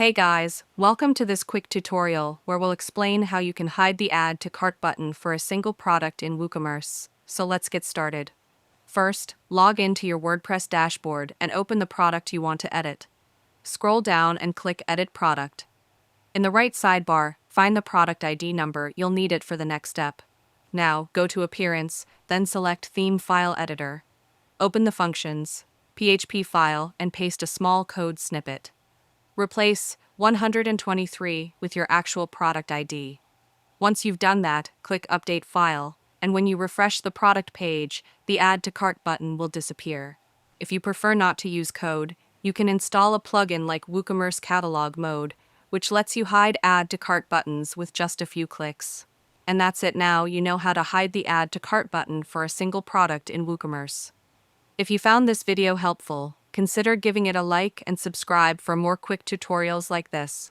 Hey guys, welcome to this quick tutorial where we'll explain how you can hide the add to cart button for a single product in WooCommerce. So let's get started. First, log into your WordPress dashboard and open the product you want to edit. Scroll down and click Edit Product. In the right sidebar, find the product ID number. You'll need it for the next step. Now, go to Appearance, then select Theme File Editor. Open the Functions, PHP file, and paste a small code snippet. Replace 123 with your actual product ID. Once you've done that, click Update File, and when you refresh the product page, the Add to Cart button will disappear. If you prefer not to use code, you can install a plugin like WooCommerce Catalog Mode, which lets you hide Add to Cart buttons with just a few clicks. And that's it now, you know how to hide the Add to Cart button for a single product in WooCommerce. If you found this video helpful, consider giving it a like and subscribe for more quick tutorials like this.